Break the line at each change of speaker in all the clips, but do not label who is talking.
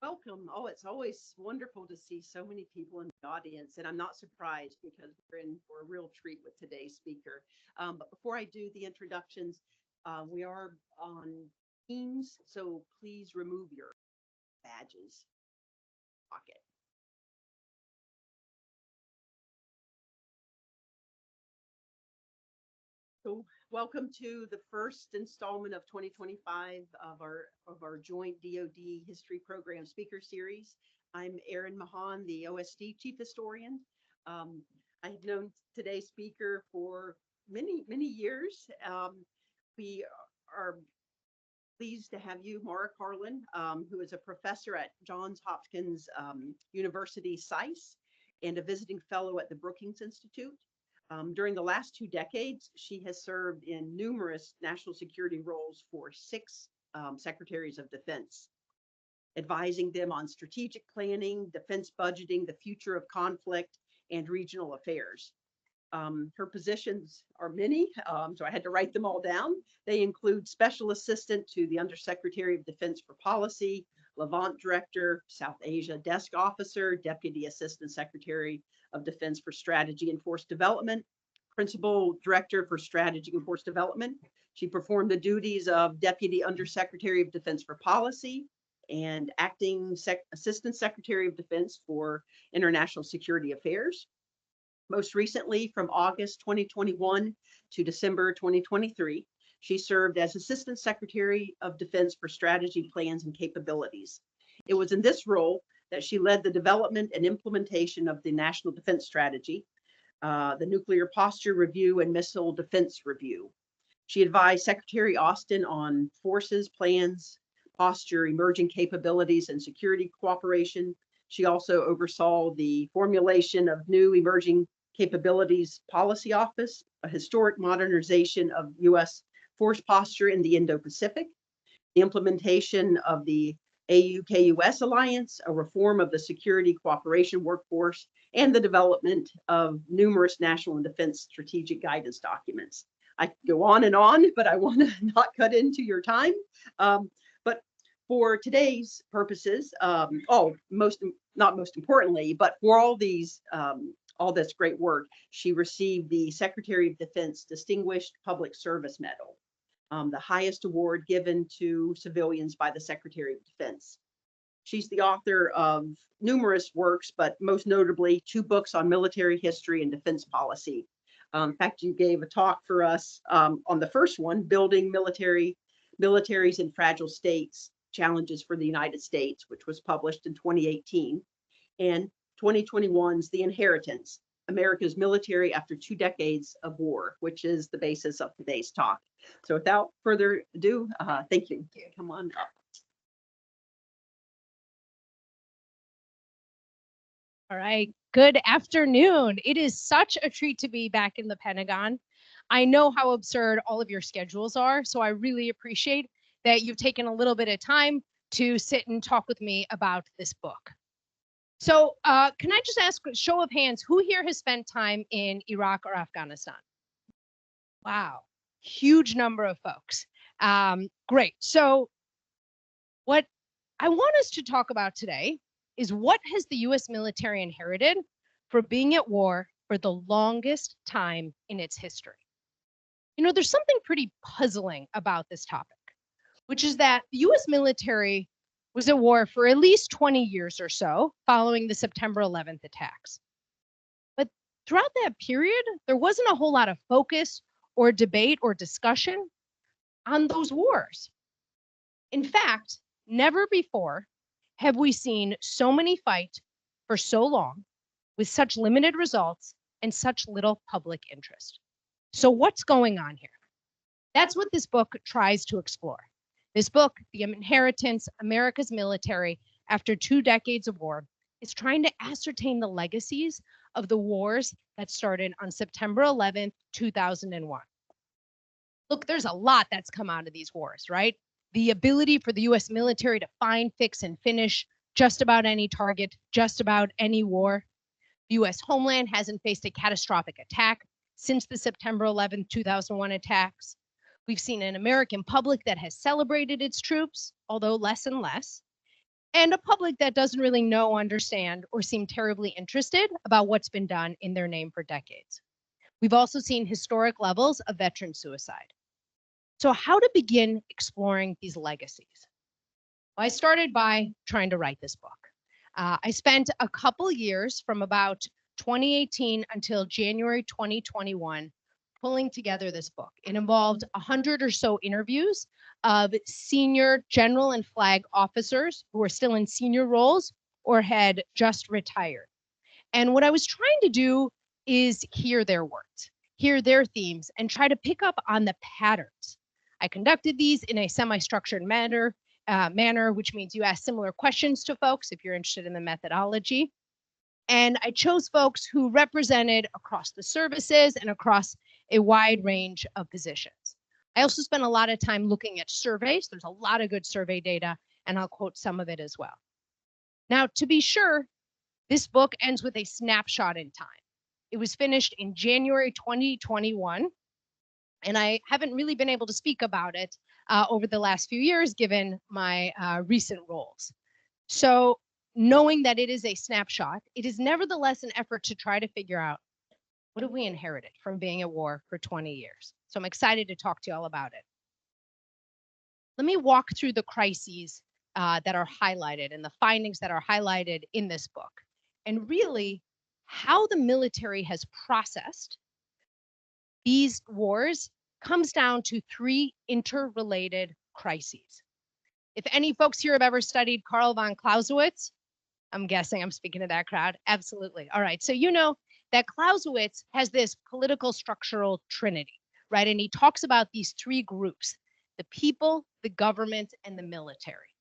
Welcome. Oh, it's always wonderful to see so many people in the audience, and I'm not surprised because we're in for a real treat with today's speaker. But before I do the introductions, we are on Teams, so please remove your badges pocket. So welcome to the first installment of 2025 of our joint DoD History Program Speaker Series. I'm Erin Mahan, the OSD Chief Historian. I've known today's speaker for many years. We are pleased to have you, Mara Karlin, who is a professor at Johns Hopkins University SAIS and a visiting fellow at the Brookings Institute. During the last 2 decades, she has served in numerous national security roles for 6 secretaries of defense, advising them on strategic planning, defense budgeting, the future of conflict, and regional affairs. Her positions are many, so I had to write them all down. They include Special Assistant to the Undersecretary of Defense for Policy, Levant Director, South Asia Desk Officer, Deputy Assistant Secretary of Defense for Strategy and Force Development, Principal Director for Strategy and Force Development. She performed the duties of Deputy Undersecretary of Defense for Policy and Acting Assistant Secretary of Defense for International Security Affairs. Most recently, from August 2021 to December 2023, she served as Assistant Secretary of Defense for Strategy, Plans, and Capabilities. It was in this role that she led the development and implementation of the National Defense Strategy, the Nuclear Posture Review, and Missile Defense Review. She advised Secretary Austin on forces, plans, posture, emerging capabilities, and security cooperation. She also oversaw the formulation of new emerging capabilities policy office, a historic modernization of U.S. force posture in the Indo-Pacific, the implementation of the AUKUS alliance, a reform of the security cooperation workforce, and the development of numerous national and defense strategic guidance documents. I could go on, but I want to not cut into your time. But for today's purposes, not most importantly, but for all this great work, she received the Secretary of Defense Distinguished Public Service Medal, the highest award given to civilians by the Secretary of Defense. She's the author of numerous works, but most notably 2 books on military history and defense policy. In fact, you gave a talk for us on the first one, Building Militaries in Fragile States, Challenges for the United States, which was published in 2018. And 2021's The Inheritance, America's Military After 2 Decades of War, which is the basis of today's talk. So without further ado, thank you. Come on up.
All right. Good afternoon. It is such a treat to be back in the Pentagon. I know how absurd all of your schedules are, so I really appreciate that you've taken a little bit of time to sit and talk with me about this book. So can I just ask a show of hands, who here has spent time in Iraq or Afghanistan? Wow, huge number of folks. Great. So what I want us to talk about today is what has the U.S. military inherited for being at war for the longest time in its history? You know, there's something pretty puzzling about this topic, which is that the U.S. military was at war for at least 20 years or so following the September 11th attacks. But throughout that period, there wasn't a whole lot of focus or debate or discussion on those wars. In fact, never before have we seen so many fight for so long with such limited results and such little public interest. So what's going on here? That's what this book tries to explore. This book, The Inheritance, America's Military After 2 Decades of War, is trying to ascertain the legacies of the wars that started on September 11th, 2001. Look, there's a lot that's come out of these wars, right? The ability for the US military to find, fix, and finish just about any target, just about any war. The US homeland hasn't faced a catastrophic attack since the September 11th, 2001 attacks. We've seen an American public that has celebrated its troops, although less and less. and a public that doesn't really know, understand, or seem terribly interested about what's been done in their name for decades. We've also seen historic levels of veteran suicide. So how to begin exploring these legacies? Well, I started by trying to write this book. I spent a couple years from about 2018 until January 2021 pulling together this book. It involved 100 or so interviews of senior general and flag officers who are still in senior roles or had just retired. And what I was trying to do is hear their words, hear their themes, and try to pick up on the patterns. I conducted these in a semi-structured manner, which means you ask similar questions to folks if you're interested in the methodology. And I chose folks who represented across the services and across a wide range of positions. I also spent a lot of time looking at surveys. There's a lot of good survey data, and I'll quote some of it as well. Now, to be sure, this book ends with a snapshot in time. It was finished in January 2021, and I haven't really been able to speak about it over the last few years, given my recent roles. So knowing that it is a snapshot, it is nevertheless an effort to try to figure out what have we inherited from being at war for 20 years. So I'm excited to talk to you all about it. Let me walk through the crises that are highlighted and the findings that are highlighted in this book, and really how the military has processed these wars comes down to three interrelated crises. If any folks here have ever studied Karl von Clausewitz, I'm guessing I'm speaking to that crowd. Absolutely. All right. So you know that Clausewitz has this political structural trinity, right? And he talks about these three groups: the people, the government, and the military.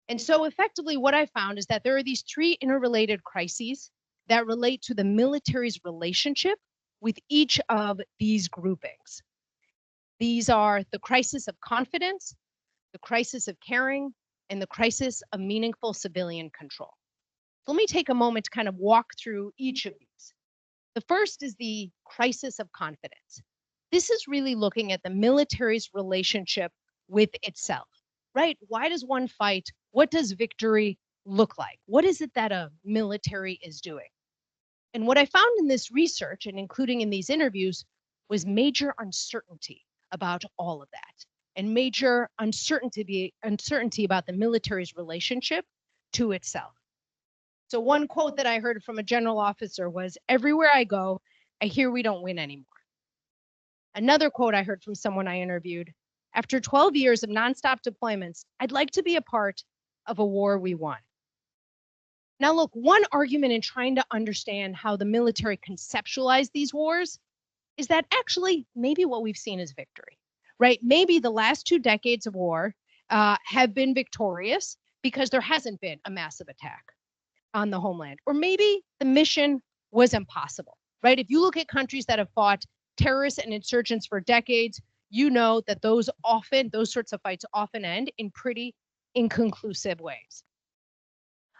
And so effectively what I found is that there are these three interrelated crises that relate to the military's relationship with each of these groupings. These are the crisis of confidence, the crisis of caring, and the crisis of meaningful civilian control. So let me take a moment to kind of walk through each of these. The first is the crisis of confidence. This is really looking at the military's relationship with itself, right? Why does one fight? What does victory look like? What is it that a military is doing? And what I found in this research, and including in these interviews, was major uncertainty about all of that, and major uncertainty about the military's relationship to itself. So one quote that I heard from a general officer was, "Everywhere I go, I hear we don't win anymore." Another quote I heard from someone I interviewed, "After 12 years of nonstop deployments, I'd like to be a part of a war we won." Now look, one argument in trying to understand how the military conceptualized these wars is that actually maybe what we've seen is victory, right? Maybe the last 2 decades of war have been victorious because there hasn't been a massive attack on the homeland. Or maybe the mission was impossible, right? If you look at countries that have fought terrorists and insurgents for decades, you know that those sorts of fights often end in pretty inconclusive ways.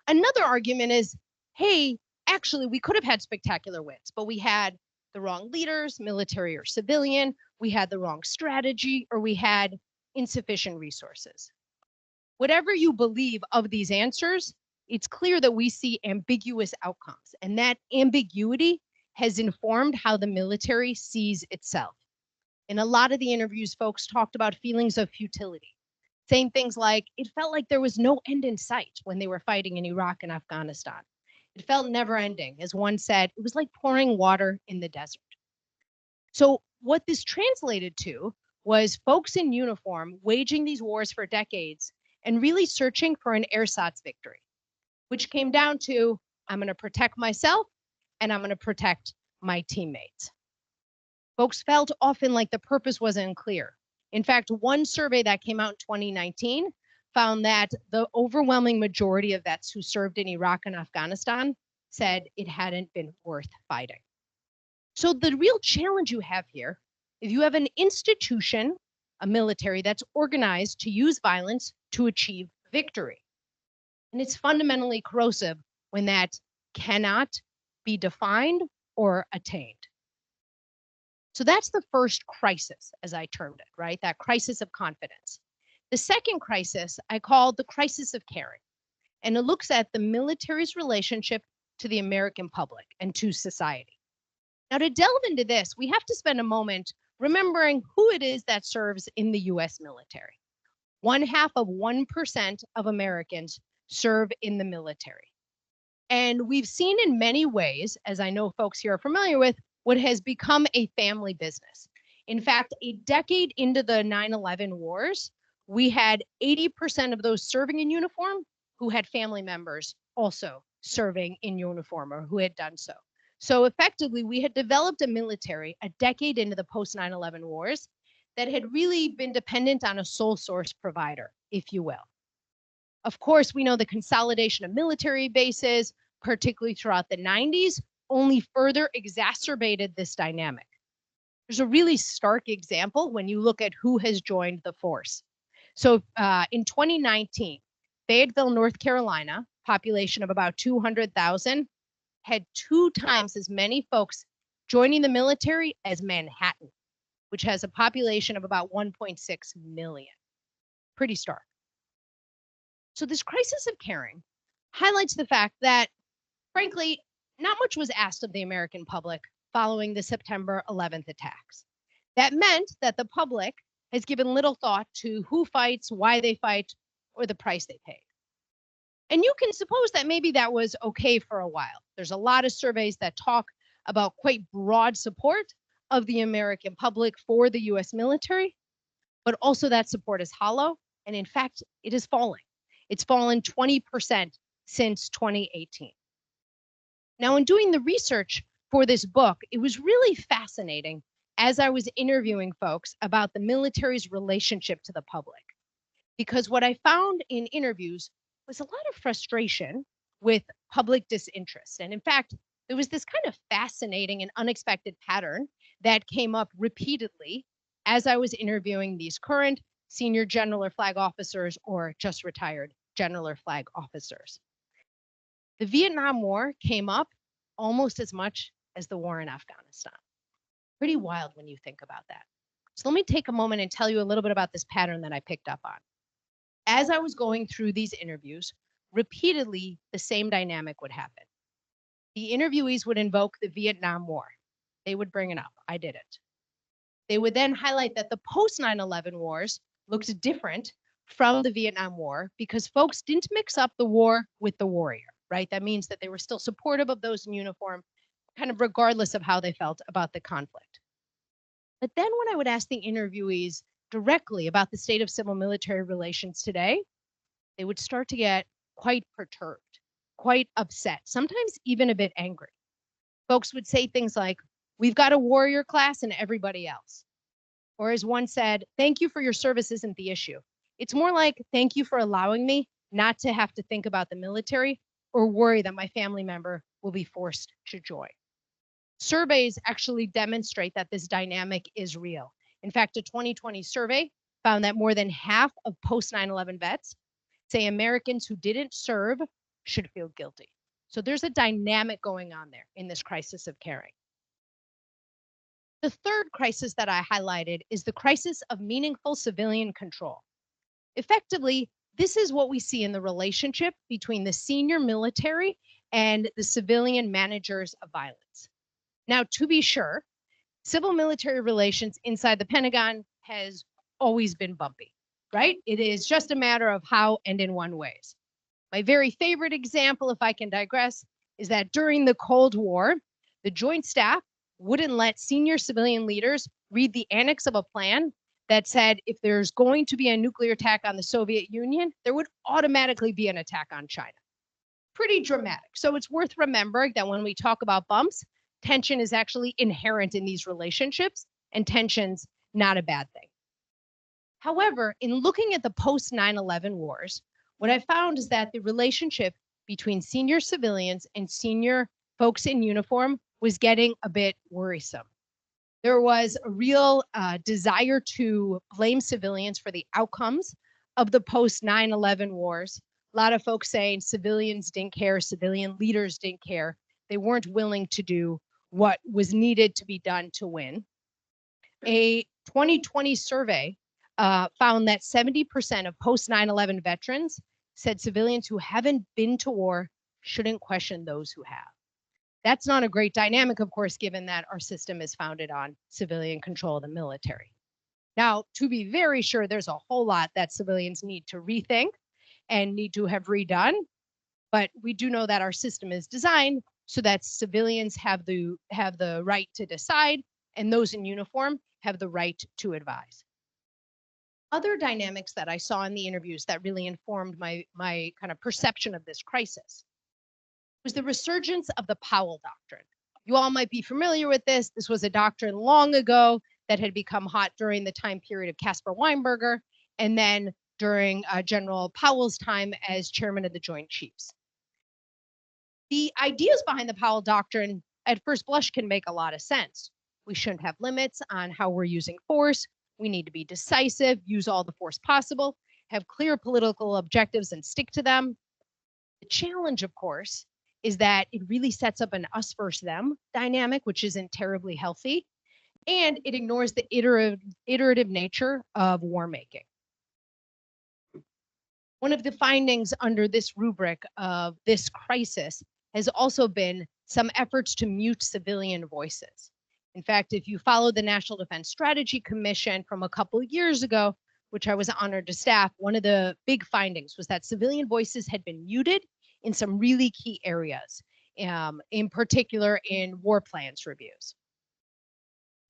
Another argument is, hey, actually, we could have had spectacular wins, but we had the wrong leaders, military or civilian, we had the wrong strategy, or we had insufficient resources. Whatever you believe of these answers, it's clear that we see ambiguous outcomes, and that ambiguity has informed how the military sees itself. In a lot of the interviews, folks talked about feelings of futility, saying things like, it felt like there was no end in sight when they were fighting in Iraq and Afghanistan. It felt never ending. As one said, it was like pouring water in the desert. So what this translated to was folks in uniform waging these wars for decades and really searching for an ersatz victory, which came down to, I'm going to protect myself and I'm going to protect my teammates. Folks felt often like the purpose wasn't clear. In fact, one survey that came out in 2019 found that the overwhelming majority of vets who served in Iraq and Afghanistan said it hadn't been worth fighting. So the real challenge you have here, if you have an institution, a military that's organized to use violence to achieve victory, and it's fundamentally corrosive when that cannot be defined or attained. So that's the first crisis, as I termed it, right? That crisis of confidence. The second crisis I called the crisis of caring. and it looks at the military's relationship to the American public and to society. Now, to delve into this, we have to spend a moment remembering who it is that serves in the US military. 0.5% of Americans serve in the military. And we've seen in many ways, as I know folks here are familiar with, what has become a family business. In fact, a decade into the 9/11 wars, we had 80% of those serving in uniform who had family members also serving in uniform or who had done so. So effectively, we had developed a military a decade into the post-9/11 wars that had really been dependent on a sole source provider, if you will. Of course, we know the consolidation of military bases, particularly throughout the 90s, only further exacerbated this dynamic. There's a really stark example when you look at who has joined the force. So in 2019, Fayetteville, North Carolina, population of about 200,000, had 2 times as many folks joining the military as Manhattan, which has a population of about 1.6 million. Pretty stark. So this crisis of caring highlights the fact that, frankly, not much was asked of the American public following the September 11th attacks. That meant that the public has given little thought to who fights, why they fight, or the price they pay. And you can suppose that maybe that was okay for a while. There's a lot of surveys that talk about quite broad support of the American public for the US military, but also that support is hollow. And in fact, it is falling. It's fallen 20% since 2018. Now, in doing the research for this book, it was really fascinating as I was interviewing folks about the military's relationship to the public. Because what I found in interviews was a lot of frustration with public disinterest. And in fact, there was this kind of fascinating and unexpected pattern that came up repeatedly as I was interviewing these current senior general or flag officers or just retired general or flag officers. The Vietnam War came up almost as much as the war in Afghanistan. Pretty wild when you think about that. So let me take a moment and tell you a little bit about this pattern that I picked up on. As I was going through these interviews, repeatedly the same dynamic would happen. The interviewees would invoke the Vietnam War. They would bring it up. I did it. They would then highlight that the post-9/11 wars looked different from the Vietnam War because folks didn't mix up the war with the warrior, right? That means that they were still supportive of those in uniform, kind of regardless of how they felt about the conflict. But then when I would ask the interviewees directly about the state of civil-military relations today, they would start to get quite perturbed, quite upset, sometimes even a bit angry. Folks would say things like, "We've got a warrior class and everybody else." Or as one said, "Thank you for your service isn't the issue. It's more like, thank you for allowing me not to have to think about the military or worry that my family member will be forced to join." Surveys actually demonstrate that this dynamic is real. In fact, a 2020 survey found that more than half of post-9/11 vets say Americans who didn't serve should feel guilty. So there's a dynamic going on there in this crisis of caring. The third crisis that I highlighted is the crisis of meaningful civilian control. Effectively, this is what we see in the relationship between the senior military and the civilian managers of violence. Now, to be sure, civil-military relations inside the Pentagon has always been bumpy, right? It is just a matter of how and in what ways. My very favorite example, if I can digress, is that during the Cold War, the Joint Staff wouldn't let senior civilian leaders read the annex of a plan that said if there's going to be a nuclear attack on the Soviet Union, there would automatically be an attack on China. Pretty dramatic. So it's worth remembering that when we talk about bumps, tension is actually inherent in these relationships, and tension's not a bad thing. However, in looking at the post-9/11 wars, what I found is that the relationship between senior civilians and senior folks in uniform was getting a bit worrisome. There was a real desire to blame civilians for the outcomes of the post-9/11 wars. A lot of folks saying civilians didn't care, civilian leaders didn't care. They weren't willing to do what was needed to be done to win. A 2020 survey found that 70% of post-9/11 veterans said civilians who haven't been to war shouldn't question those who have. That's not a great dynamic, of course, given that our system is founded on civilian control of the military. Now, to be very sure, there's a whole lot that civilians need to rethink and need to have redone, but we do know that our system is designed so that civilians have the right to decide, and those in uniform have the right to advise. Other dynamics that I saw in the interviews that really informed my kind of perception of this crisis was the resurgence of the Powell Doctrine. You all might be familiar with this. This was a doctrine long ago that had become hot during the time period of Caspar Weinberger, and then during General Powell's time as chairman of the Joint Chiefs. The ideas behind the Powell Doctrine at first blush can make a lot of sense. We shouldn't have limits on how we're using force. We need to be decisive, use all the force possible, have clear political objectives and stick to them. The challenge, of course, is that it really sets up an us versus them dynamic, which isn't terribly healthy, and it ignores the iterative nature of war making. One of the findings under this rubric of this crisis has also been some efforts to mute civilian voices. In fact, if you follow the National Defense Strategy Commission from a couple of years ago, which I was honored to staff, one of the big findings was that civilian voices had been muted in some really key areas, in particular in war plans reviews.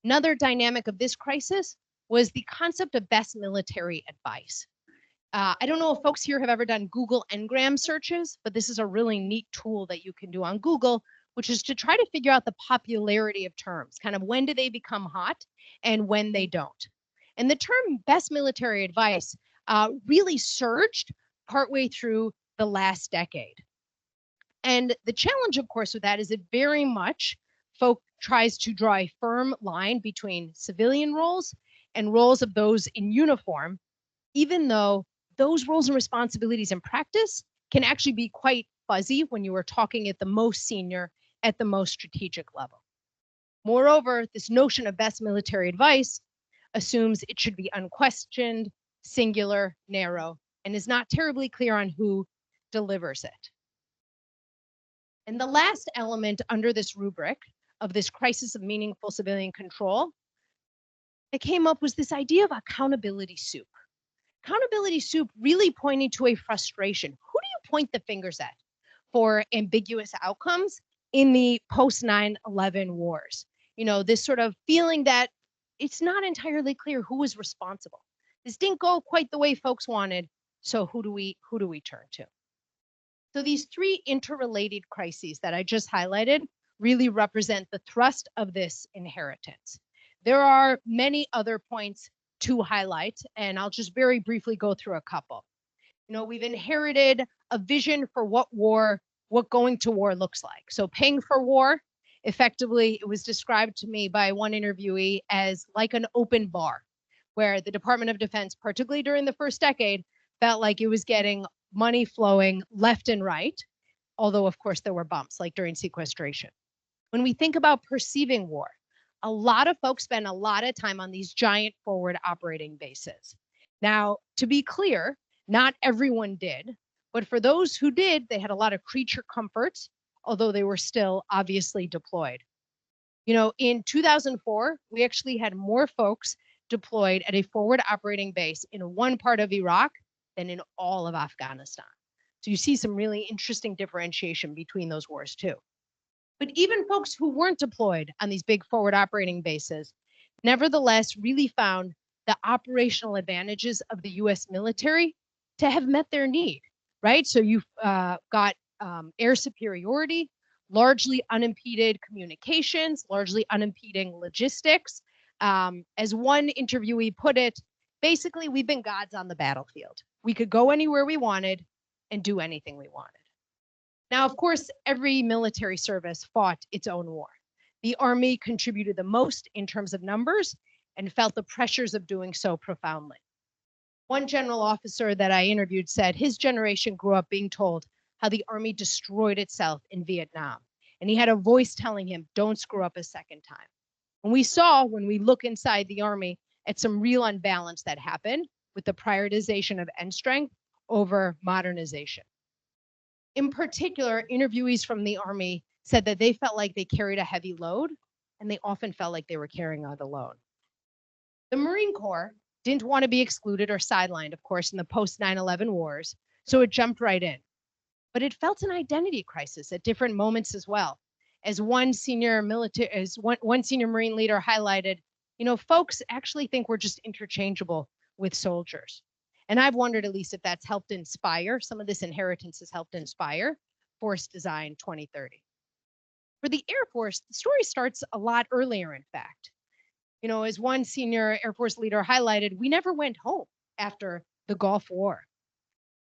Another dynamic of this crisis was the concept of best military advice. I don't know if folks here have ever done Google Ngram searches, but this is a really neat tool that you can do on Google, which is to try to figure out the popularity of terms, kind of when do they become hot and when they don't. And the term best military advice really surged partway through the last decade. And the challenge, of course, with that is it very much tries to draw a firm line between civilian roles and roles of those in uniform, even though those roles and responsibilities in practice can actually be quite fuzzy when you are talking at the most senior, at the most strategic level. Moreover, this notion of best military advice assumes it should be unquestioned, singular, narrow, and is not terribly clear on who delivers it. And the last element under this rubric of this crisis of meaningful civilian control that came up was this idea of accountability soup. Accountability soup really pointing to a frustration. Who do you point the fingers at for ambiguous outcomes in the post-9/11 wars? You know, this sort of feeling that it's not entirely clear who was responsible. This didn't go quite the way folks wanted, so who do we turn to? So these three interrelated crises that I just highlighted really represent the thrust of this inheritance. There are many other points to highlight, and I'll just very briefly go through a couple. You know, we've inherited a vision for what going to war looks like. So paying for war, effectively, it was described to me by one interviewee as like an open bar, where the Department of Defense, particularly during the first decade, felt like it was getting money flowing left and right, although of course there were bumps like during sequestration. When we think about perceiving war, a lot of folks spend a lot of time on these giant forward operating bases. Now, to be clear, not everyone did, but for those who did, they had a lot of creature comforts, although they were still obviously deployed. You know, in 2004, we actually had more folks deployed at a forward operating base in one part of Iraq than in all of Afghanistan. So you see some really interesting differentiation between those wars too. But even folks who weren't deployed on these big forward operating bases, nevertheless really found the operational advantages of the US military to have met their need, right? So you've got air superiority, largely unimpeded communications, largely unimpeding logistics. As one interviewee put it, basically, we've been gods on the battlefield. We could go anywhere we wanted and do anything we wanted. Now, of course, every military service fought its own war. The Army contributed the most in terms of numbers and felt the pressures of doing so profoundly. One general officer that I interviewed said his generation grew up being told how the Army destroyed itself in Vietnam. And he had a voice telling him, don't screw up a second time. And we saw when we look inside the Army at some real unbalance that happened with the prioritization of end strength over modernization. In particular, interviewees from the Army said that they felt like they carried a heavy load, and they often felt like they were carrying it alone. The Marine Corps didn't want to be excluded or sidelined, of course, in the post-9/11 wars, so it jumped right in. But it felt an identity crisis at different moments as well. As one senior Marine leader highlighted, folks actually think we're just interchangeable with soldiers. And I've wondered at least if that's helped inspire, some of this inheritance has helped inspire Force Design 2030. For the Air Force, the story starts a lot earlier, in fact. As one senior Air Force leader highlighted, we never went home after the Gulf War.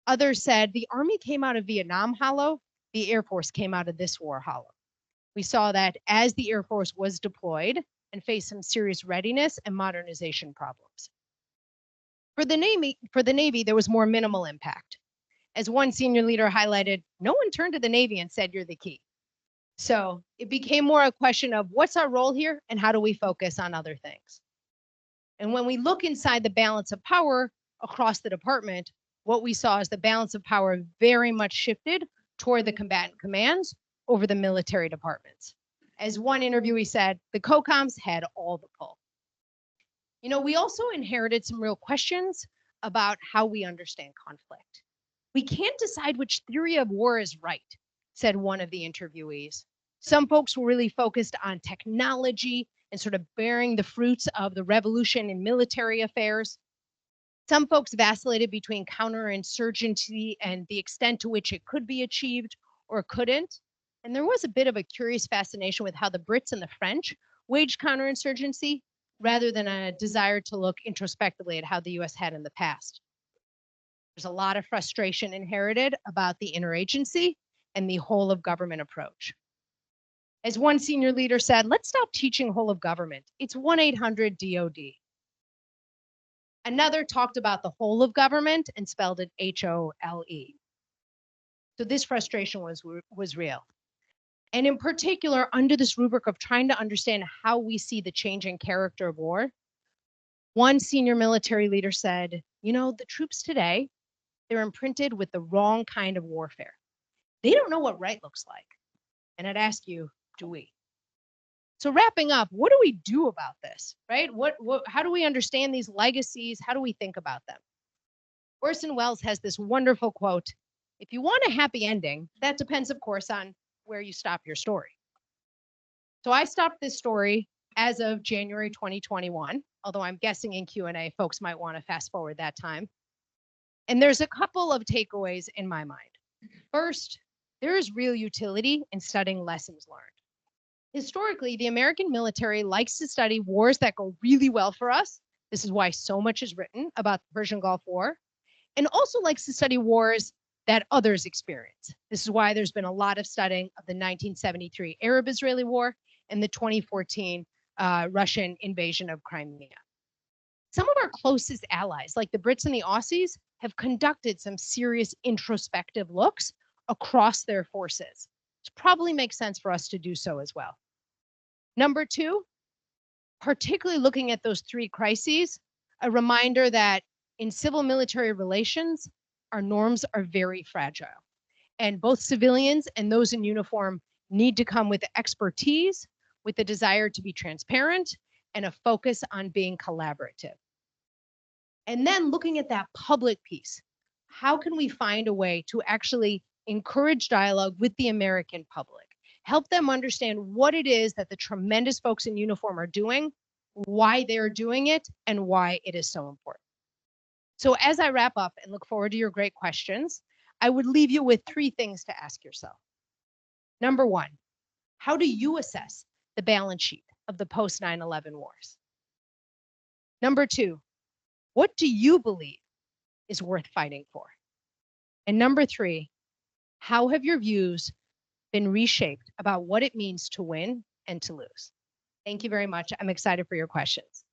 Others said the Army came out of Vietnam hollow, the Air Force came out of this war hollow. We saw that as the Air Force was deployed and faced some serious readiness and modernization problems. For the Navy, there was more minimal impact. As one senior leader highlighted, no one turned to the Navy and said, "You're the key." So it became more a question of what's our role here and how do we focus on other things? And when we look inside the balance of power across the department, what we saw is the balance of power very much shifted toward the combatant commands over the military departments. As one interviewee said, the COCOMs had all the pull. We also inherited some real questions about how we understand conflict. We can't decide which theory of war is right, said one of the interviewees. Some folks were really focused on technology and sort of bearing the fruits of the revolution in military affairs. Some folks vacillated between counterinsurgency and the extent to which it could be achieved or couldn't. And there was a bit of a curious fascination with how the Brits and the French waged counterinsurgency rather than a desire to look introspectively at how the US had in the past. There's a lot of frustration inherited about the interagency and the whole of government approach. As one senior leader said, let's stop teaching whole of government. It's 1-800-DOD. Another talked about the whole of government and spelled it HOLE. So this frustration was real. And in particular, under this rubric of trying to understand how we see the changing character of war, one senior military leader said, the troops today, they're imprinted with the wrong kind of warfare. They don't know what right looks like. And I'd ask you, do we? So wrapping up, what do we do about this, right? How do we understand these legacies? How do we think about them? Orson Welles has this wonderful quote, if you want a happy ending, that depends, of course, on where you stop your story. So I stopped this story as of January 2021, although I'm guessing in Q&A, folks might want to fast forward that time. And there's a couple of takeaways in my mind. First, there is real utility in studying lessons learned. Historically, the American military likes to study wars that go really well for us. This is why so much is written about the Persian Gulf War, and also likes to study wars that others experience. This is why there's been a lot of studying of the 1973 Arab-Israeli War and the 2014 Russian invasion of Crimea. Some of our closest allies, like the Brits and the Aussies, have conducted some serious introspective looks across their forces, which probably makes sense for us to do so as well. Number two, particularly looking at those three crises, a reminder that in civil-military relations, our norms are very fragile. And both civilians and those in uniform need to come with expertise, with the desire to be transparent, and a focus on being collaborative. And then looking at that public piece, how can we find a way to actually encourage dialogue with the American public, help them understand what it is that the tremendous folks in uniform are doing, why they're doing it, and why it is so important. So as I wrap up and look forward to your great questions, I would leave you with three things to ask yourself. Number one, how do you assess the balance sheet of the post-9/11 wars? Number two, what do you believe is worth fighting for? And number three, how have your views been reshaped about what it means to win and to lose? Thank you very much. I'm excited for your questions.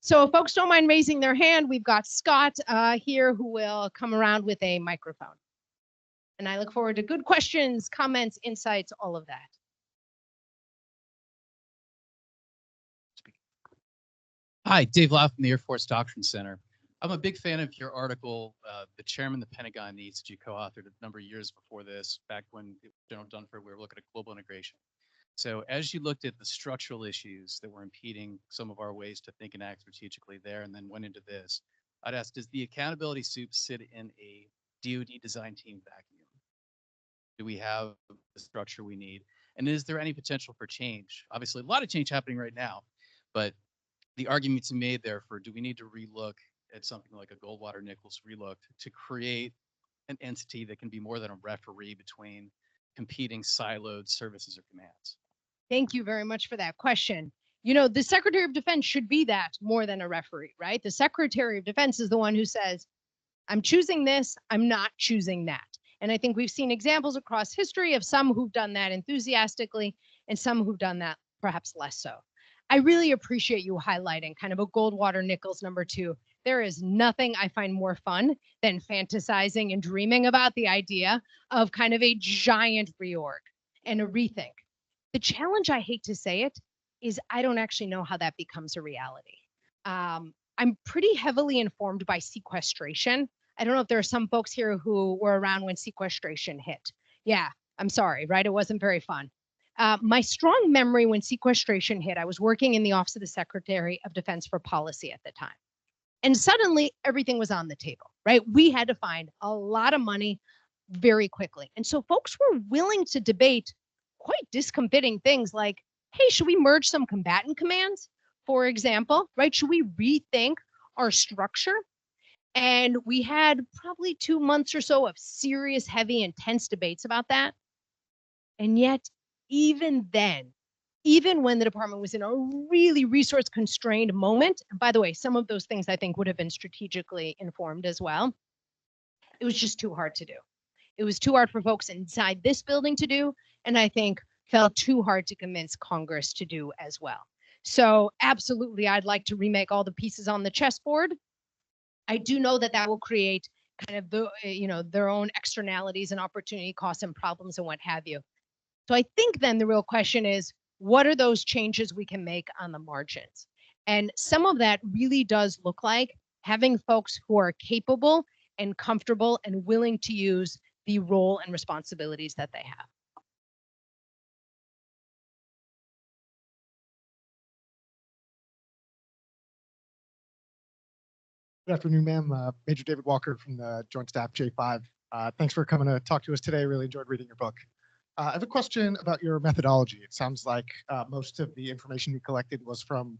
So if folks don't mind raising their hand, we've got Scott here who will come around with a microphone. And I look forward to good questions, comments, insights, all of that.
Hi, Dave Lau from the Air Force Doctrine Center. I'm a big fan of your article, The Chairman the Pentagon Needs, that you co-authored a number of years before this, back when General Dunford, we were looking at global integration. So as you looked at the structural issues that were impeding some of our ways to think and act strategically there, and then went into this, I'd ask, does the accountability soup sit in a DoD design team vacuum? Do we have the structure we need? And is there any potential for change? Obviously, a lot of change happening right now, but the arguments made there for, do we need to relook at something like a Goldwater-Nichols relook to create an entity that can be more than a referee between competing siloed services or commands?
Thank you very much for that question. You know, the Secretary of Defense should be that more than a referee, right? The Secretary of Defense is the one who says, I'm choosing this, I'm not choosing that. And I think we've seen examples across history of some who've done that enthusiastically and some who've done that perhaps less so. I really appreciate you highlighting kind of a Goldwater-Nichols #2. There is nothing I find more fun than fantasizing and dreaming about the idea of kind of a giant reorg and a rethink. The challenge, I hate to say it, is I don't actually know how that becomes a reality. I'm pretty heavily informed by sequestration. I don't know if there are some folks here who were around when sequestration hit. Yeah, I'm sorry, right? It wasn't very fun. My strong memory when sequestration hit, I was working in the Office of the Secretary of Defense for Policy at the time. And suddenly everything was on the table, right? We had to find a lot of money very quickly. And so folks were willing to debate quite discomfiting things like, hey, should we merge some combatant commands, for example, right? Should we rethink our structure? And we had probably 2 months or so of serious, heavy, intense debates about that. And yet, even then, even when the department was in a really resource constrained moment, and by the way, some of those things I think would have been strategically informed as well, it was just too hard to do. It was too hard for folks inside this building to do, and I think felt too hard to convince Congress to do as well. So absolutely, I'd like to remake all the pieces on the chessboard. I do know that that will create kind of the, their own externalities and opportunity costs and problems and what have you. So I think then the real question is, what are those changes we can make on the margins? And some of that really does look like having folks who are capable and comfortable and willing to use the role and responsibilities that they have.
Good afternoon, ma'am. Major David Walker from the Joint Staff J5. Thanks for coming to talk to us today. Really enjoyed reading your book. I have a question about your methodology. It sounds like most of the information you collected was from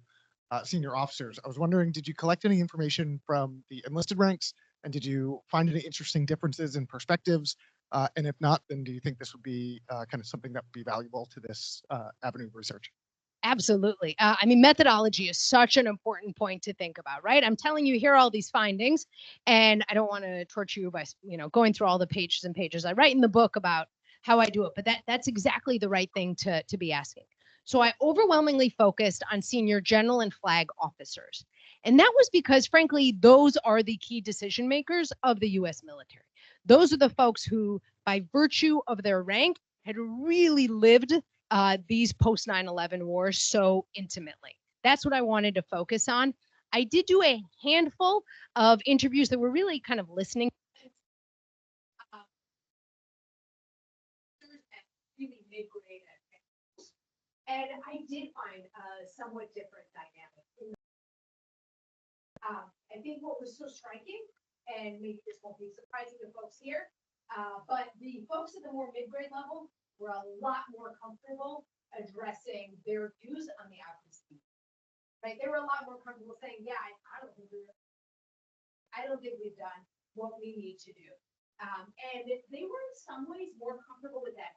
senior officers. I was wondering, did you collect any information from the enlisted ranks? And did you find any interesting differences in perspectives? And if not, then do you think this would be kind of something that would be valuable to this avenue of research?
Absolutely. I mean, methodology is such an important point to think about, right? I'm telling you, here are all these findings, and I don't want to torture you by, going through all the pages and pages. I write in the book about how I do it, but that's exactly the right thing to be asking. So I overwhelmingly focused on senior general and flag officers. And that was because, frankly, those are the key decision makers of the US military. Those are the folks who, by virtue of their rank, had really lived these post-9/11 wars so intimately. That's what I wanted to focus on. I did do a handful of interviews that were really kind of listening. Really mid-grade, and I did find a somewhat different dynamic. I think what was so striking, and maybe this won't be surprising to folks here, but the folks at the more mid-grade level were a lot more comfortable addressing their views on the outcomes. Right? They were a lot more comfortable saying, yeah, I don't think we've done what we need to do. And they were in some ways more comfortable with that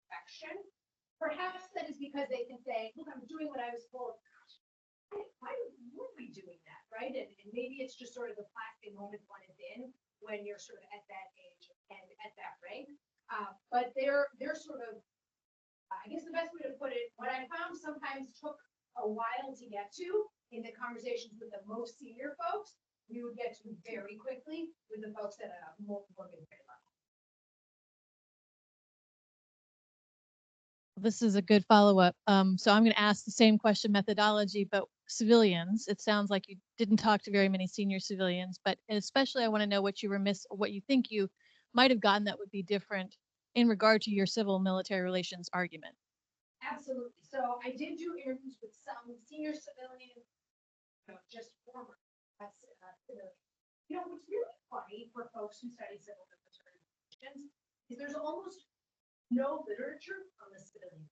perfection. Perhaps that is because they can say, look, I'm doing what I was told. Why were we doing that, right? And maybe it's just sort of the plastic moment one is in when you're sort of at that age and at that rank. But they're sort of, I guess the best way to put it, what I found sometimes took a while to get to in the conversations with the most senior folks, we would get to very quickly with the folks at a more mid-grade level.
This is a good follow-up. So I'm going to ask the same question methodology, but civilians. It sounds like you didn't talk to very many senior civilians, but especially I want to know what you were what you think you might have gotten that would be different in regard to your civil military relations argument.
Absolutely. So I did do interviews with some senior civilians, just former civilians. What's really funny for folks who study civil military relations is there's almost no literature on the civilian.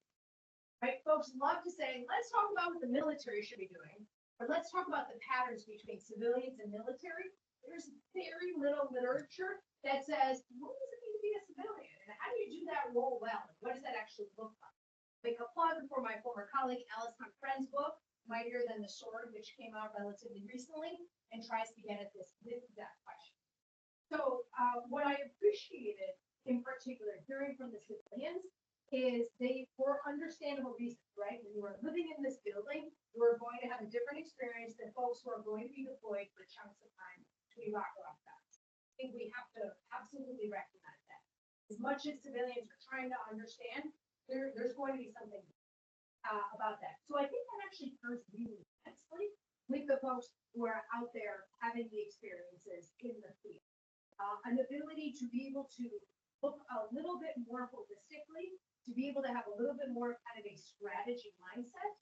Right? Folks love to say, let's talk about what the military should be doing, or let's talk about the patterns between civilians and military. There's very little literature that says, what does it mean to be a civilian? And how do you do that role well? And what does that actually look like? Make a plug for my former colleague, Alice Hunt Friend's book, Mightier Than the Sword, which came out relatively recently and tries to get at this exact question. So what I appreciated in particular hearing from the civilians is they, for understandable reasons, right? When you are living in this building, you are going to have a different experience than folks who are going to be deployed for chunks of time to Iraq or Afghanistan. I think we have to absolutely recognize that. As much as civilians are trying to understand, there's going to be something about that. So I think that actually comes really nicely with the folks who are out there having the experiences in the field. An ability to be able to look a little bit more holistically, to be able to have a little bit more kind of a strategy mindset,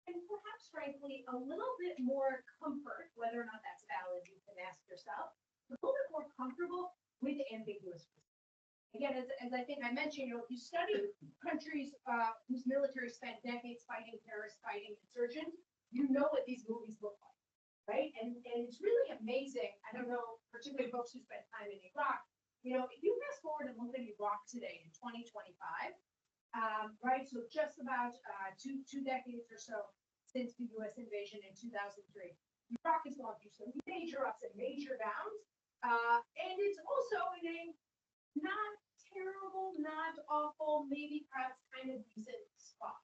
and perhaps frankly, a little bit more comfort, whether or not that's valid, you can ask yourself, a little bit more comfortable with ambiguous. Again, as I think I mentioned, if you study countries whose military spent decades fighting terrorists, fighting insurgents, you know what these movies look like, right? And it's really amazing. I don't know, particularly folks who spent time in Iraq, if you fast forward and look at Iraq today in 2025, right? So just about two decades or so since the U.S. invasion in 2003, Iraq has gone through some major ups and major downs, and it's also in a not terrible, not awful, maybe perhaps kind of decent spot.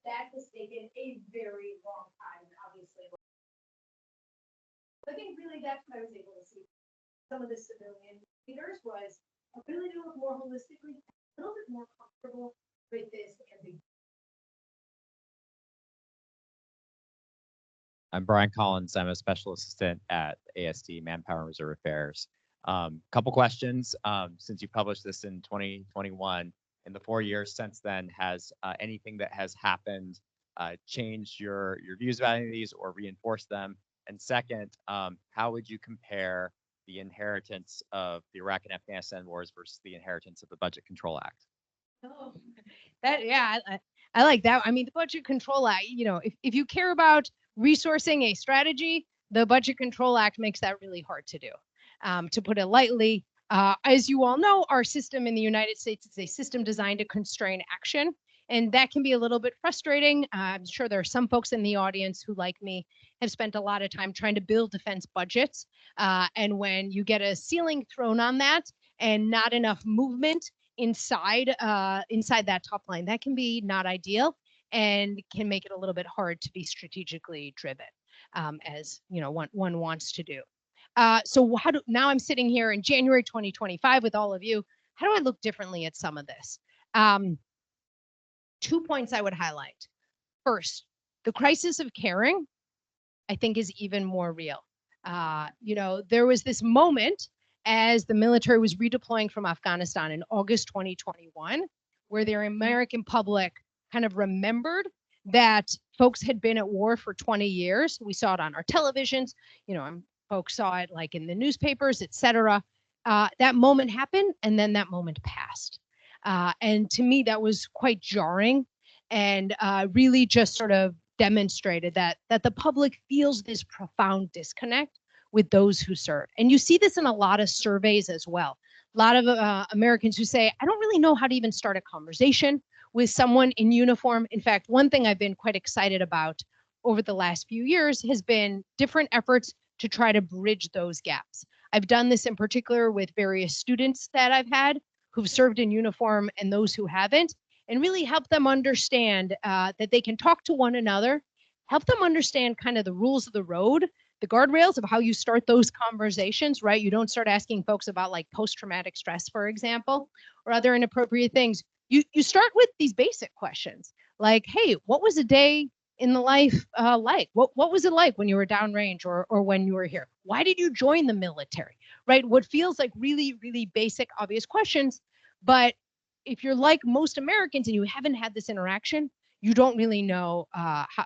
That has taken a very long time, obviously. I think really that's what I was able to see. Some of the civilian leaders was ability to look more holistically, a little bit more comfortable with this and
I'm Brian Collins. I'm a special assistant at ASD, Manpower and Reserve Affairs. Couple questions. Since you published this in 2021, in the 4 years since then, has anything that has happened changed your views about any of these or reinforced them? And second, how would you compare the inheritance of the Iraq and Afghanistan wars versus the inheritance of the Budget Control Act?
Oh, I like that. I mean, the Budget Control Act, if you care about resourcing a strategy, the Budget Control Act makes that really hard to do. To put it lightly, as you all know, our system in the United States is a system designed to constrain action. And that can be a little bit frustrating. I'm sure there are some folks in the audience who, like me, have spent a lot of time trying to build defense budgets. And when you get a ceiling thrown on that and not enough movement inside that top line, that can be not ideal and can make it a little bit hard to be strategically driven, as one wants to do. So now I'm sitting here in January 2025 with all of you. How do I look differently at some of this? 2 points I would highlight. First, the crisis of caring, I think, is even more real. There was this moment as the military was redeploying from Afghanistan in August 2021, where the American public kind of remembered that folks had been at war for 20 years. We saw it on our televisions, folks saw it like in the newspapers, et cetera. That moment happened, and then that moment passed. And to me, that was quite jarring and really just sort of demonstrated that the public feels this profound disconnect with those who serve. And you see this in a lot of surveys as well. A lot of Americans who say, I don't really know how to even start a conversation with someone in uniform. In fact, one thing I've been quite excited about over the last few years has been different efforts to try to bridge those gaps. I've done this in particular with various students that I've had who've served in uniform and those who haven't, and really help them understand that they can talk to one another, help them understand kind of the rules of the road, the guardrails of how you start those conversations, right? You don't start asking folks about like post-traumatic stress, for example, or other inappropriate things. You start with these basic questions like, hey, what was a day in the life like? What was it like when you were downrange or when you were here? Why did you join the military, right? What feels like really, really basic, obvious questions. But if you're like most Americans and you haven't had this interaction, you don't really know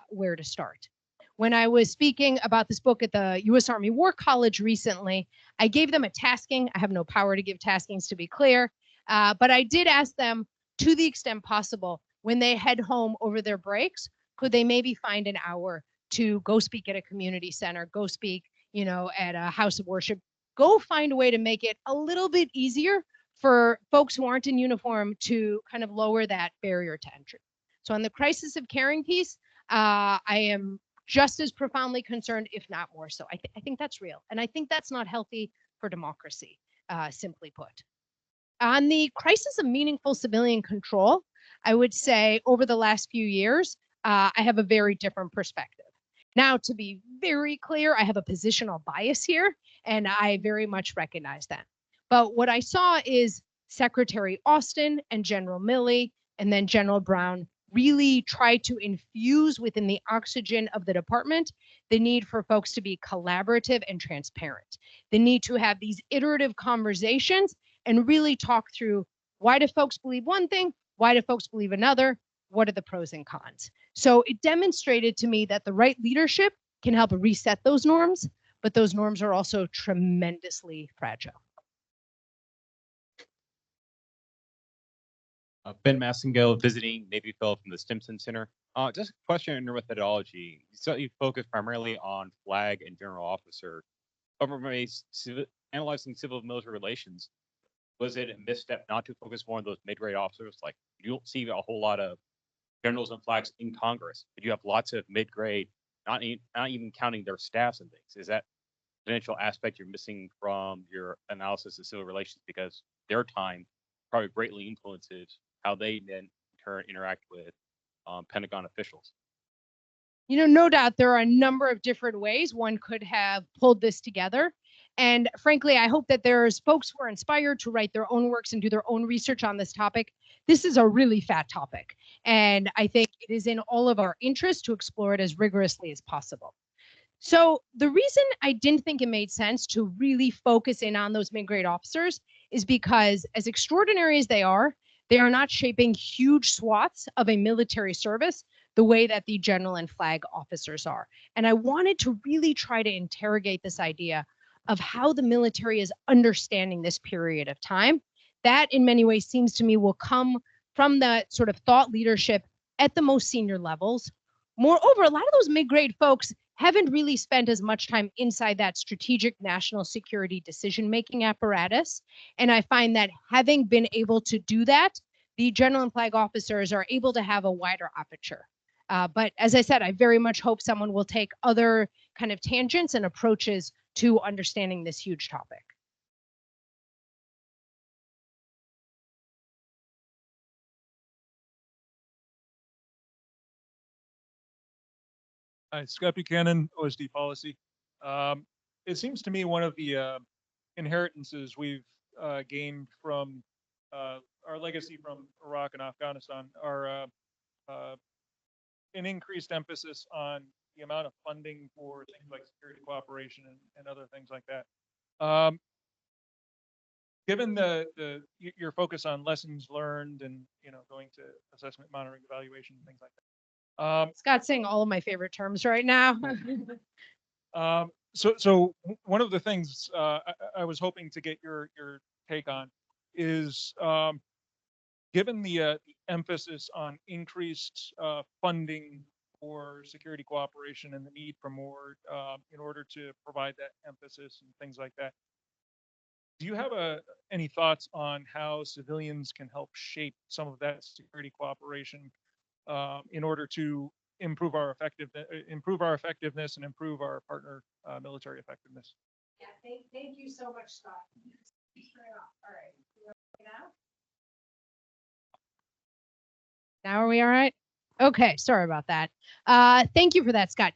where to start. When I was speaking about this book at the U.S. Army War College recently, I gave them a tasking. I have no power to give taskings, to be clear, but I did ask them, to the extent possible, when they head home over their breaks, could they maybe find an hour to go speak at a community center, go speak, at a house of worship, go find a way to make it a little bit easier for folks who aren't in uniform to kind of lower that barrier to entry. So on the crisis of caring piece, I am just as profoundly concerned, if not more so. I think that's real. And I think that's not healthy for democracy, simply put. On the crisis of meaningful civilian control, I would say over the last few years, I have a very different perspective. Now, to be very clear, I have a positional bias here, and I very much recognize that. But what I saw is Secretary Austin and General Milley and then General Brown really try to infuse within the oxygen of the department the need for folks to be collaborative and transparent. The need to have these iterative conversations and really talk through, why do folks believe one thing? Why do folks believe another? What are the pros and cons? So it demonstrated to me that the right leadership can help reset those norms, but those norms are also tremendously fragile.
Ben Massengill, visiting Navy fellow from the Stimson Center. Just a question on your methodology. So you focus primarily on flag and general officer. However, analyzing civil military relations, was it a misstep not to focus more on those mid-grade officers? Like, you don't see a whole lot of generals and flags in Congress, but you have lots of mid-grade, not even counting their staffs and things. Is that potential aspect you're missing from your analysis of civil relations, because their time probably greatly influences how they then in turn interact with Pentagon officials?
No doubt there are a number of different ways one could have pulled this together. And frankly, I hope that there's folks who are inspired to write their own works and do their own research on this topic. This is a really fat topic, and I think it is in all of our interest to explore it as rigorously as possible. So the reason I didn't think it made sense to really focus in on those mid-grade officers is because, as extraordinary as they are not shaping huge swaths of a military service the way that the general and flag officers are. And I wanted to really try to interrogate this idea of how the military is understanding this period of time. That in many ways seems to me will come from the sort of thought leadership at the most senior levels. Moreover, a lot of those mid-grade folks haven't really spent as much time inside that strategic national security decision-making apparatus. And I find that having been able to do that, the general and flag officers are able to have a wider aperture. But as I said, I very much hope someone will take other kind of tangents and approaches to understanding this huge topic.
Hi, Scott Buchanan, OSD Policy. It seems to me one of the inheritances we've gained from our legacy from Iraq and Afghanistan are an increased emphasis on the amount of funding for things like security cooperation and other things like that. Given your focus on lessons learned and going to assessment, monitoring, evaluation, and things like that.
Scott's saying all of my favorite terms right now.
So one of the things I was hoping to get your take on is, given the emphasis on increased funding for security cooperation and the need for more in order to provide that emphasis and things like that, do you have any thoughts on how civilians can help shape some of that security cooperation in order to improve our effectiveness and improve our partner military effectiveness?
Yeah, thank you so much, Scott. All right. Now are we all right? Okay, sorry about that. Thank you for that, Scott.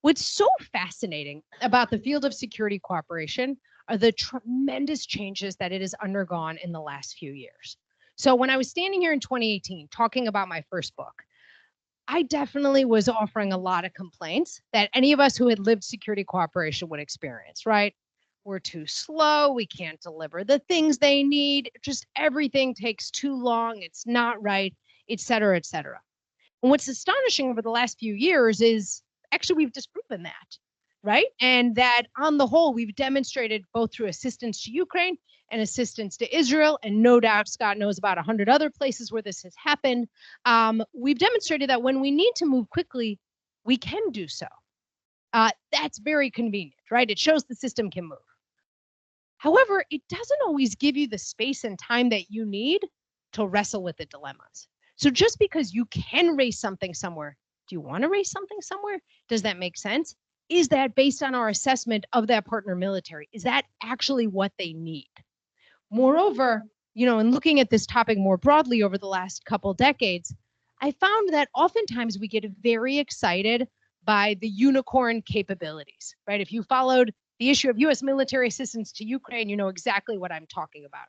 What's so fascinating about the field of security cooperation are the tremendous changes that it has undergone in the last few years. So when I was standing here in 2018 talking about my first book, I definitely was offering a lot of complaints that any of us who had lived security cooperation would experience, right? We're too slow. We can't deliver the things they need. Just everything takes too long. It's not right, et cetera, et cetera. And what's astonishing over the last few years is actually we've disproven that, right? And that on the whole, we've demonstrated both through assistance to Ukraine and assistance to Israel, and no doubt Scott knows about 100 other places where this has happened. We've demonstrated that when we need to move quickly, we can do so. That's very convenient, right? It shows the system can move. However, it doesn't always give you the space and time that you need to wrestle with the dilemmas. So just because you can raise something somewhere, do you want to raise something somewhere? Does that make sense? Is that based on our assessment of that partner military? Is that actually what they need? Moreover, in looking at this topic more broadly over the last couple decades, I found that oftentimes we get very excited by the unicorn capabilities, right? If you followed the issue of US military assistance to Ukraine, you know exactly what I'm talking about.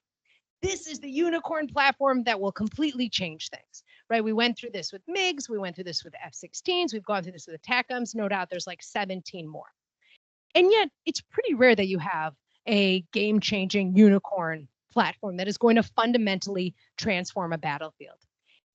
This is the unicorn platform that will completely change things, right? We went through this with MiGs, we went through this with F-16s, we've gone through this with ATACMS, no doubt there's like 17 more. And yet it's pretty rare that you have a game-changing unicorn platform that is going to fundamentally transform a battlefield.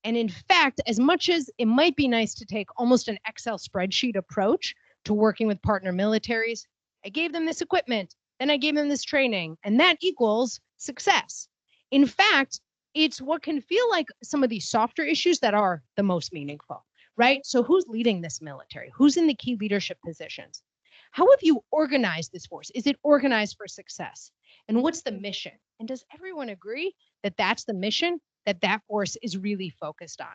And in fact, as much as it might be nice to take almost an Excel spreadsheet approach to working with partner militaries, I gave them this equipment, then I gave them this training, and that equals success. In fact, it's what can feel like some of these softer issues that are the most meaningful, right? So who's leading this military? Who's in the key leadership positions? How have you organized this force? Is it organized for success? And what's the mission? And does everyone agree that that's the mission that that force is really focused on?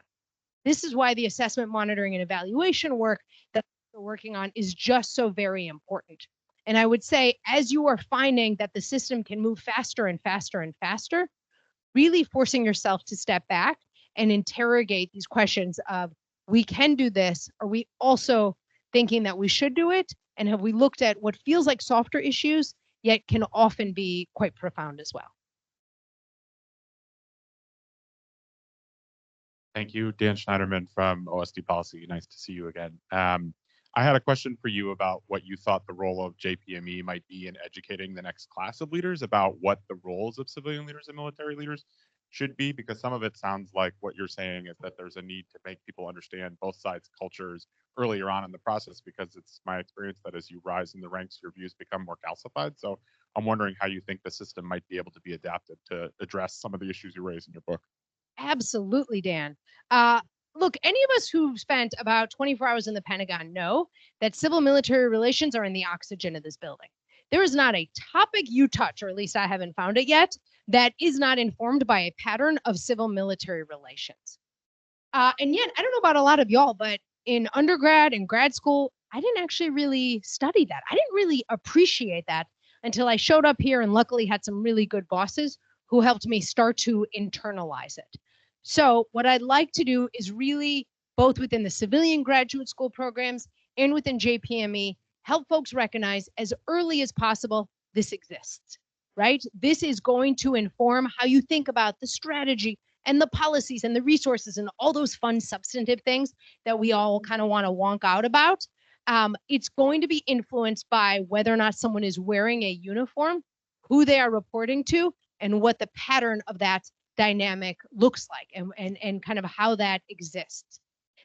This is why the assessment, monitoring, and evaluation work that we're working on is just so very important. And I would say, as you are finding that the system can move faster and faster and faster, really forcing yourself to step back and interrogate these questions of, we can do this, are we also thinking that we should do it? And have we looked at what feels like softer issues, yet can often be quite profound as well?
Thank you, Dan Schneiderman from OSD Policy. Nice to see you again. I had a question for you about what you thought the role of JPME might be in educating the next class of leaders about what the roles of civilian leaders and military leaders should be, because some of it sounds like what you're saying is that there's a need to make people understand both sides' cultures earlier on in the process, because it's my experience that as you rise in the ranks, your views become more calcified. So I'm wondering how you think the system might be able to be adapted to address some of the issues you raise in your book.
Absolutely, Dan. Look, any of us who've spent about 24 hours in the Pentagon know that civil military relations are in the oxygen of this building. There is not a topic you touch, or at least I haven't found it yet, that is not informed by a pattern of civil military relations. And yet, I don't know about a lot of y'all, but in undergrad and grad school, I didn't actually really study that. I didn't really appreciate that until I showed up here and luckily had some really good bosses who helped me start to internalize it. So what I'd like to do is really, both within the civilian graduate school programs and within JPME, help folks recognize as early as possible this exists, right? This is going to inform how you think about the strategy and the policies and the resources and all those fun substantive things that we all kind of want to wonk out about. It's going to be influenced by whether or not someone is wearing a uniform, who they are reporting to, and what the pattern of that dynamic looks like, and kind of how that exists.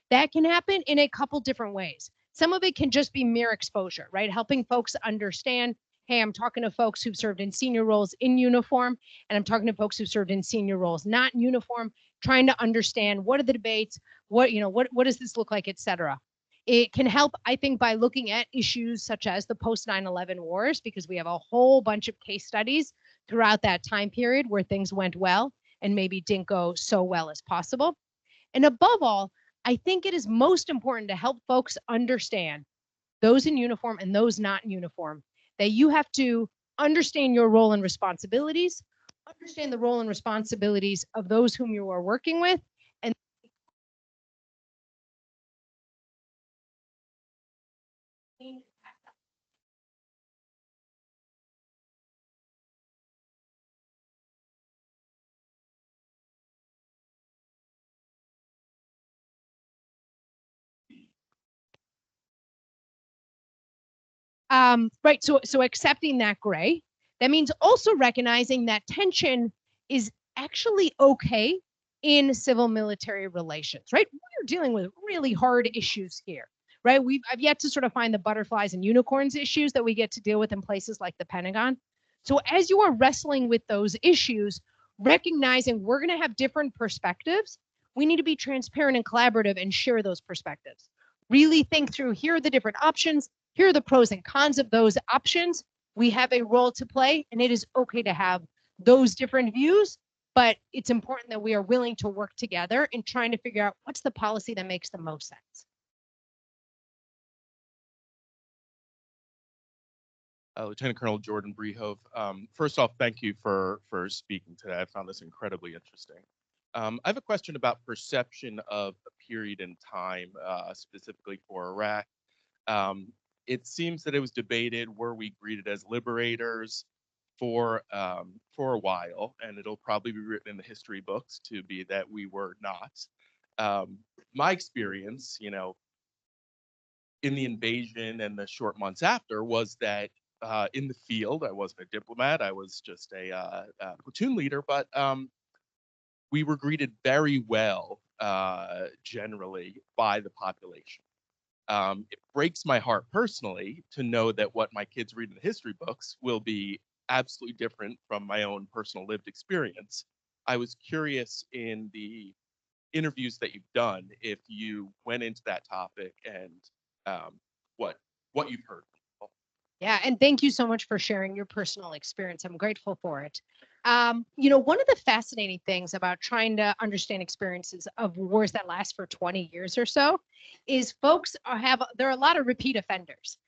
That can happen in a couple different ways. Some of it can just be mere exposure, right? Helping folks understand, hey, I'm talking to folks who've served in senior roles in uniform, and I'm talking to folks who've served in senior roles not in uniform, trying to understand what are the debates, what does this look like, et cetera. It can help, I think, by looking at issues such as the post-9/11 wars, because we have a whole bunch of case studies throughout that time period where things went well and maybe didn't go so well as possible. And above all, I think it is most important to help folks understand, those in uniform and those not in uniform, that you have to understand your role and responsibilities, understand the role and responsibilities of those whom you are working with, and Right. So accepting that gray, that means also recognizing that tension is actually okay in civil military relations, right? We're dealing with really hard issues here, right? I've yet to sort of find the butterflies and unicorns issues that we get to deal with in places like the Pentagon. So as you are wrestling with those issues, recognizing we're going to have different perspectives, we need to be transparent and collaborative and share those perspectives. Really think through, here are the different options. Here are the pros and cons of those options. We have a role to play, and it is okay to have those different views, but it's important that we are willing to work together in trying to figure out what's the policy that makes the most sense.
Lieutenant Colonel Jordan Brehove. First off, thank you for speaking today. I found this incredibly interesting. I have a question about perception of a period in time, specifically for Iraq. It seems that it was debated, were we greeted as liberators for a while, and it'll probably be written in the history books to be that we were not. My experience, you know, in the invasion and the short months after was that in the field, I wasn't a diplomat, I was just a platoon leader, but we were greeted very well generally by the population. It breaks my heart personally to know that what my kids read in the history books will be absolutely different from my own personal lived experience. I was curious in the interviews that you've done if you went into that topic and what you've heard.
Yeah, and thank you so much for sharing your personal experience. I'm grateful for it. You know, one of the fascinating things about trying to understand experiences of wars that last for 20 years or so is folks there are a lot of repeat offenders.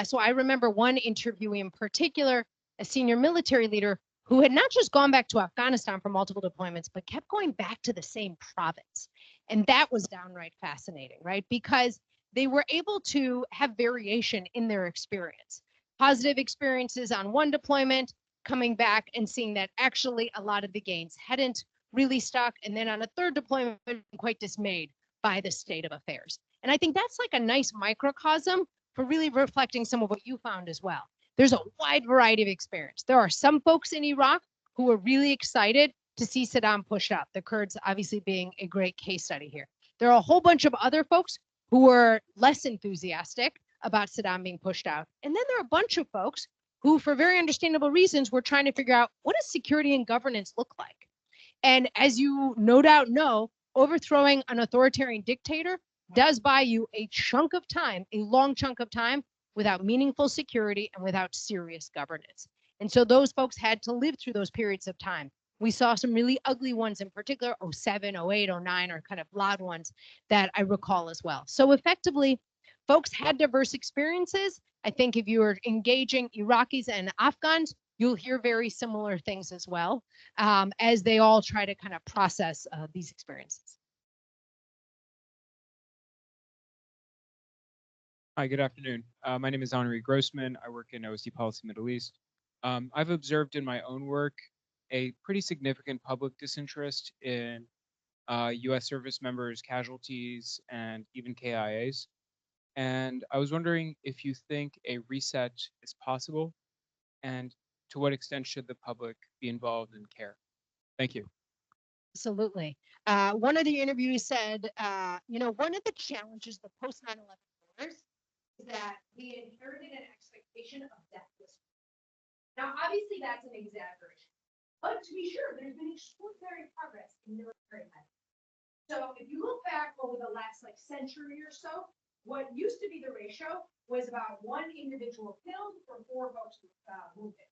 So I remember one interviewee in particular, a senior military leader who had not just gone back to Afghanistan for multiple deployments, but kept going back to the same province. And that was downright fascinating, right? Because they were able to have variation in their experience. Positive experiences on one deployment, coming back and seeing that actually a lot of the gains hadn't really stuck. And then on a third deployment, quite dismayed by the state of affairs. And I think that's like a nice microcosm for really reflecting some of what you found as well. There's a wide variety of experience. There are some folks in Iraq who are really excited to see Saddam pushed out, the Kurds obviously being a great case study here. There are a whole bunch of other folks who were less enthusiastic about Saddam being pushed out. And then there are a bunch of folks who, for very understandable reasons, were trying to figure out, what does security and governance look like? And as you no doubt know, overthrowing an authoritarian dictator does buy you a chunk of time, a long chunk of time, without meaningful security and without serious governance. And so those folks had to live through those periods of time. We saw some really ugly ones in particular, 07, 08, 09 are kind of loud ones that I recall as well. So effectively, folks had diverse experiences. I think if you are engaging Iraqis and Afghans, you'll hear very similar things as well, as they all try to kind of process these experiences.
Hi, good afternoon. My name is Henri Grossman. I work in OSD Policy Middle East. I've observed in my own work a pretty significant public disinterest in U.S. service members, casualties, and even KIAs. And I was wondering if you think a reset is possible, and to what extent should the public be involved in care? Thank you.
Absolutely. One of the interviews said, you know, one of the challenges of post-9/11 wars is that we inherited an expectation of deathless. Now, obviously, that's an exaggeration. But to be sure, there's been extraordinary progress in military medicine. So if you look back over the last century or so, what used to be the ratio was about one individual killed for 4 folks wounded.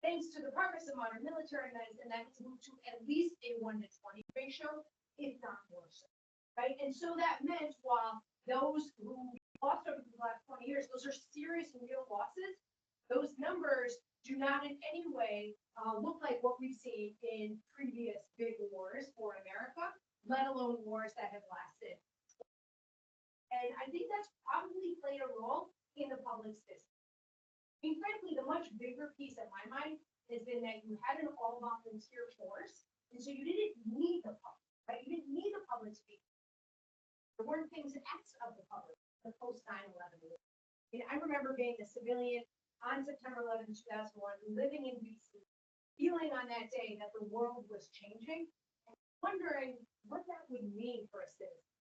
Thanks to the progress of modern military medicine, that has moved to at least a 1-to-20 ratio, if not more so. Right? And so that meant while those who lost over the last 20 years, those are serious and real losses, those numbers do not in any way look like what we've seen in previous big wars for America, let alone wars that have lasted. And I think that's probably played a role in the public's discourse. I mean, frankly, the much bigger piece in my mind has been that you had an all-volunteer force, and so you didn't need the public, right? You didn't need the public speaking. There weren't things asked of the public, the post-9/11.
I remember being a civilian on September 11, 2001, living in DC, feeling on that day that the world was changing, and wondering what that would mean for a citizen.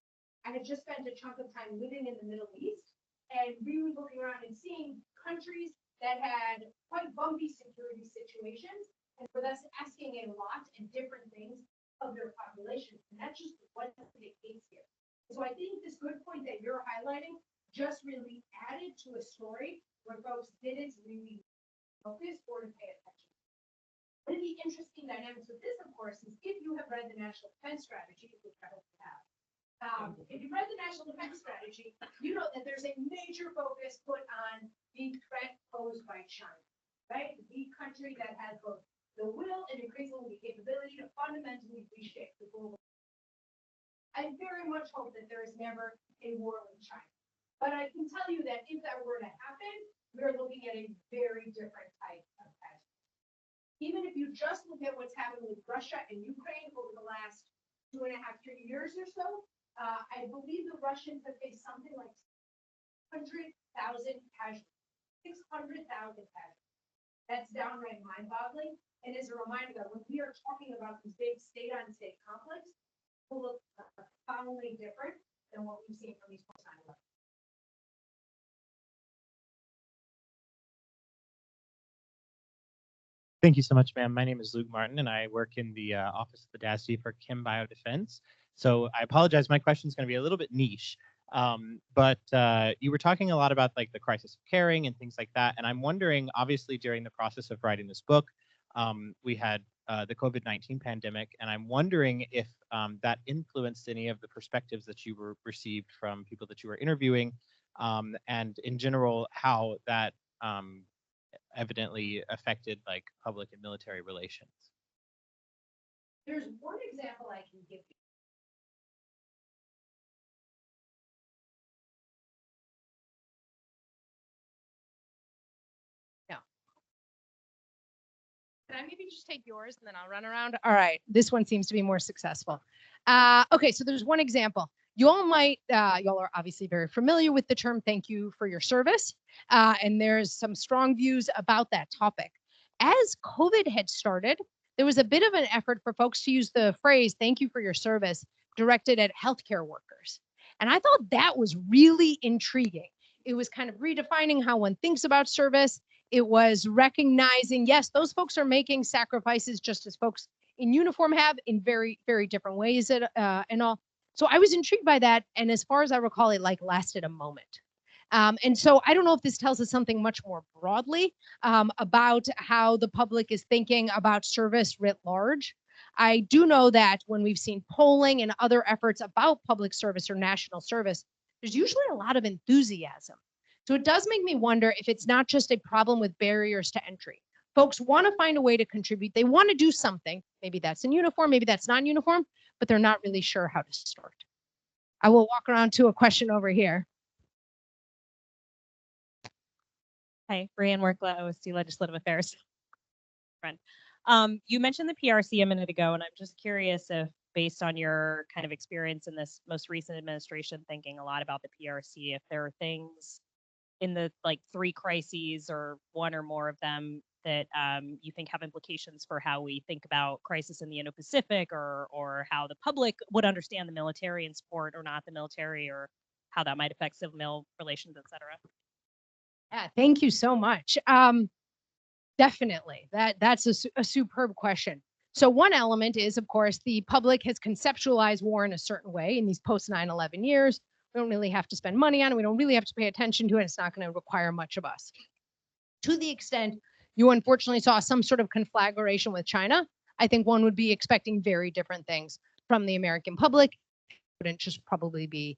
I had just spent a chunk of time living in the Middle East and really looking around and seeing countries that had quite bumpy security situations, and for us asking a lot and different things of their population. And that just wasn't the case here. So I think this good point that you're highlighting just really added to a story where folks didn't really focus or to pay attention. One of the interesting dynamics with this, of course, is if you have read the National Defense Strategy, which I hope you have, if you've read the National Defense Strategy, you know that there's a major focus put on the threat posed by China, right? The country that has both the will and increasingly the capability to fundamentally reshape the global. I very much hope that there is never a war with China. But I can tell you that if that were to happen, we're looking at a very different type of casualty. Even if you just look at what's happened with Russia and Ukraine over the last 2.5, 3 years or so, I believe the Russians have faced something like 600,000 casualties. 600,000 casualties. That's downright mind-boggling. And as a reminder that when we are talking about these big state-on-state conflicts, will look profoundly different than what we've seen from these post-9/11.
Thank you so much, ma'am. My name is Luke Martin, and I work in the Office of the DASD for Chem Biodefense. So I apologize, my question is going to be a little bit niche, but you were talking a lot about like the crisis of caring and things like that. And I'm wondering, obviously, during the process of writing this book, we had the COVID-19 pandemic, and I'm wondering if that influenced any of the perspectives that you were received from people that you were interviewing, and in general, how that evidently affected like public and military relations.
There's one example I can give you.
No. Can I maybe just take yours and then I'll run around? All right, this one seems to be more successful. Okay, so there's one example. You all might, y'all are obviously very familiar with the term "thank you for your service," and there's some strong views about that topic. As COVID had started, there was a bit of an effort for folks to use the phrase "thank you for your service" directed at healthcare workers. And I thought that was really intriguing. It was kind of redefining how one thinks about service. It was recognizing, yes, those folks are making sacrifices just as folks in uniform have in very, very different ways and all. So I was intrigued by that. And as far as I recall, it like lasted a moment. And so I don't know if this tells us something much more broadly about how the public is thinking about service writ large. I do know that when we've seen polling and other efforts about public service or national service, there's usually a lot of enthusiasm. So it does make me wonder if it's not just a problem with barriers to entry. Folks want to find a way to contribute. They want to do something. Maybe that's in uniform, maybe that's not in uniform, but they're not really sure how to start. I will walk around to a question over here.
Hi, Brianne Workla, OSD Legislative Affairs. Friend. You mentioned the PRC a minute ago, and I'm just curious if, based on your kind of experience in this most recent administration, thinking a lot about the PRC, if there are things in the like 3 crises or one or more of them that you think have implications for how we think about crisis in the Indo-Pacific, or how the public would understand the military and support or not the military, or how that might affect civil-mil relations, et cetera.
Yeah, thank you so much. Definitely, that's a superb question. So one element is, of course, the public has conceptualized war in a certain way in these post-9/11 years. We don't really have to spend money on it. We don't really have to pay attention to it. It's not going to require much of us. To the extent you unfortunately saw some sort of conflagration with China, I think one would be expecting very different things from the American public. Wouldn't just probably be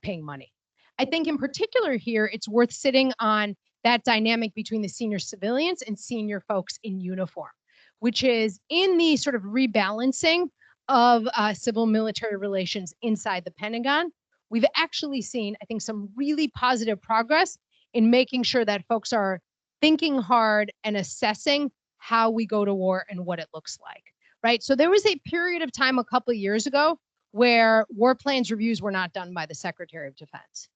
paying money. I think in particular here, it's worth sitting on that dynamic between the senior civilians and senior folks in uniform, which is in the sort of rebalancing of civil military relations inside the Pentagon. We've actually seen, I think, some really positive progress in making sure that folks are thinking hard and assessing how we go to war and what it looks like, right? So there was a period of time a couple of years ago where war plans reviews were not done by the Secretary of Defense.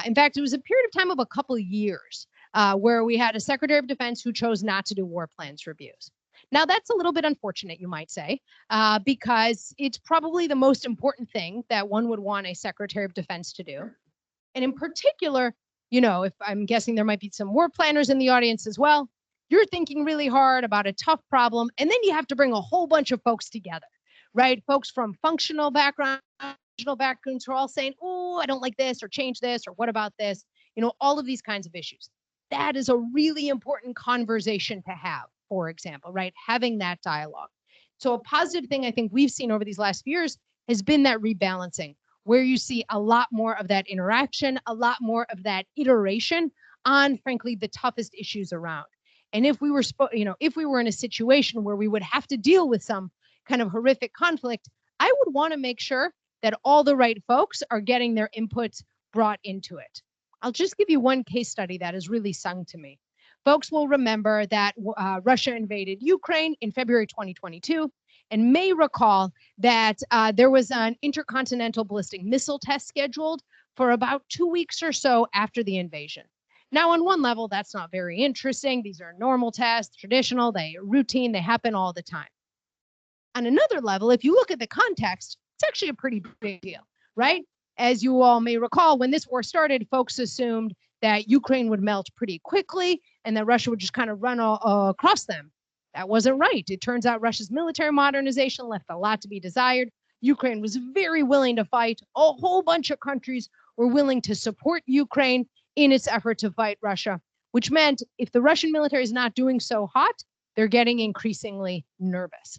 In fact, it was a period of time of a couple of years where we had a Secretary of Defense who chose not to do war plans reviews. Now, that's a little bit unfortunate, you might say, because it's probably the most important thing that one would want a Secretary of Defense to do. And in particular, you know, if I'm guessing there might be some war planners in the audience as well, you're thinking really hard about a tough problem, and then you have to bring a whole bunch of folks together, right? Folks from functional backgrounds who are all saying, oh, I don't like this, or change this, or what about this? You know, all of these kinds of issues. That is a really important conversation to have, for example, right? Having that dialogue. So a positive thing I think we've seen over these last few years has been that rebalancing, where you see a lot more of that interaction, a lot more of that iteration on, frankly, the toughest issues around. And if we were, if we were in a situation where we would have to deal with some kind of horrific conflict, I would want to make sure that all the right folks are getting their inputs brought into it. I'll just give you one case study that has really sung to me. Folks will remember that Russia invaded Ukraine in February 2022, and may recall that there was an intercontinental ballistic missile test scheduled for about 2 weeks or so after the invasion. Now, on one level, that's not very interesting. These are normal tests, traditional, they are routine, they happen all the time. On another level, if you look at the context, it's actually a pretty big deal, right? As you all may recall, when this war started, folks assumed that Ukraine would melt pretty quickly and that Russia would just kind of run across them. That wasn't right. It turns out Russia's military modernization left a lot to be desired. Ukraine was very willing to fight. A whole bunch of countries were willing to support Ukraine in its effort to fight Russia, which meant if the Russian military is not doing so hot, they're getting increasingly nervous.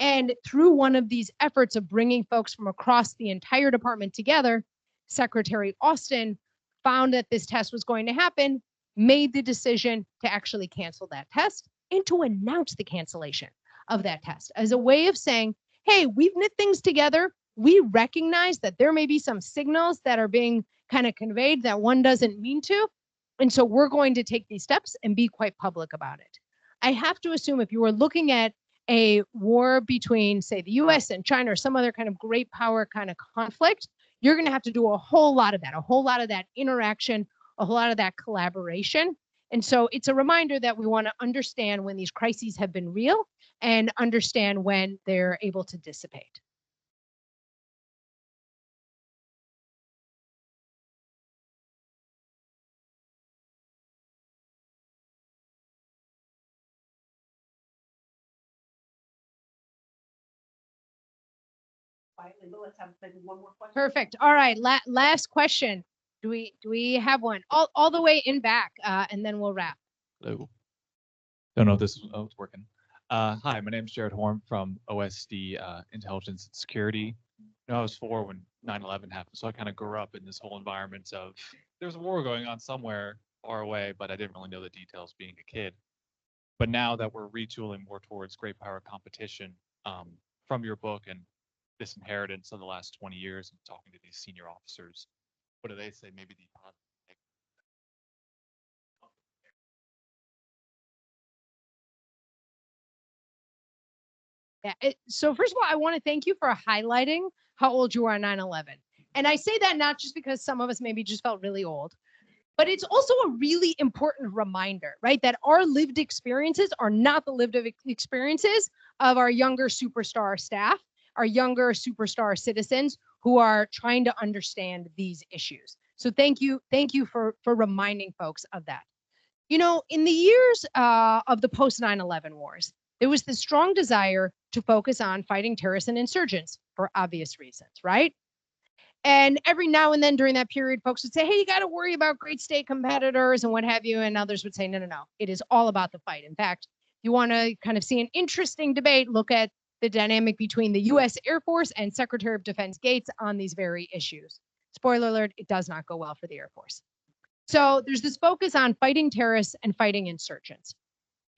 And through one of these efforts of bringing folks from across the entire department together, Secretary Austin found that this test was going to happen, made the decision to actually cancel that test and to announce the cancellation of that test as a way of saying, hey, we've knit things together. We recognize that there may be some signals that are being kind of conveyed that one doesn't mean to. And so we're going to take these steps and be quite public about it. I have to assume if you were looking at a war between, say, the US and China or some other kind of great power kind of conflict, you're going to have to do a whole lot of that interaction, a whole lot of that collaboration. And so it's a reminder that we want to understand when these crises have been real and understand when they're able to dissipate.
Let's have one more question.
Perfect. All right. Last question. Do we have one? All the way in back, and then we'll wrap.
Hello. Don't know if this is working. Hi, my name is Jared Horn from OSD Intelligence and Security. I was 4 when 9/11 happened, so I kind of grew up in this whole environment of there's a war going on somewhere far away, but I didn't really know the details being a kid. But now that we're retooling more towards great power competition, from your book and this inheritance of the last 20 years and talking to these senior officers, what do they say? Maybe the
Yeah. So first of all, I want to thank you for highlighting how old you are on 9/11. And I say that not just because some of us maybe just felt really old, but it's also a really important reminder, right? That our lived experiences are not the lived experiences of our younger superstar staff, our younger superstar citizens who are trying to understand these issues. So thank you for reminding folks of that. You know, in the years of the post 9/11 wars, there was this strong desire to focus on fighting terrorists and insurgents for obvious reasons, right? And every now and then during that period, folks would say, hey, you got to worry about great state competitors and what have you. And others would say, no. It is all about the fight. In fact, you want to kind of see an interesting debate, look at the dynamic between the US Air Force and Secretary of Defense Gates on these very issues. Spoiler alert, it does not go well for the Air Force. So there's this focus on fighting terrorists and fighting insurgents.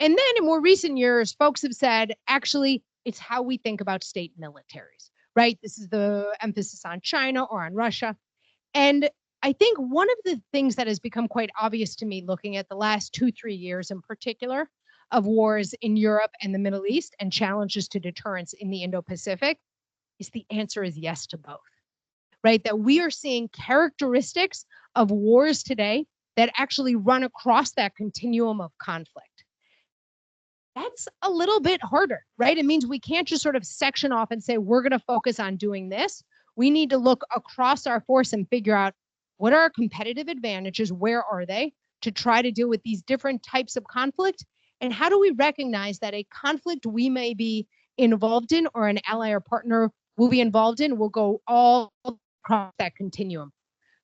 And then in more recent years, folks have said, actually, it's how we think about state militaries, right? This is the emphasis on China or on Russia. And I think one of the things that has become quite obvious to me looking at the last 2-3 years in particular of wars in Europe and the Middle East and challenges to deterrence in the Indo-Pacific is the answer is yes to both, right? That we are seeing characteristics of wars today that actually run across that continuum of conflict. That's a little bit harder, right? It means we can't just sort of section off and say, we're going to focus on doing this. We need to look across our force and figure out what are our competitive advantages, where are they, to try to deal with these different types of conflict, and how do we recognize that a conflict we may be involved in or an ally or partner will be involved in will go all across that continuum,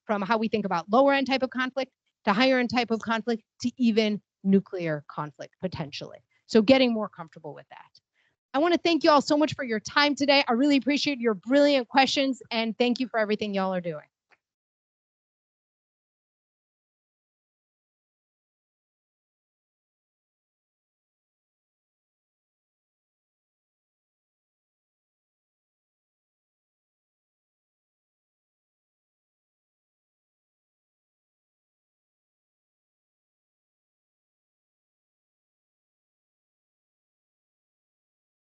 from how we think about lower end type of conflict to higher end type of conflict to even nuclear conflict potentially. So getting more comfortable with that. I want to thank you all so much for your time today. I really appreciate your brilliant questions, and thank you for everything y'all are doing.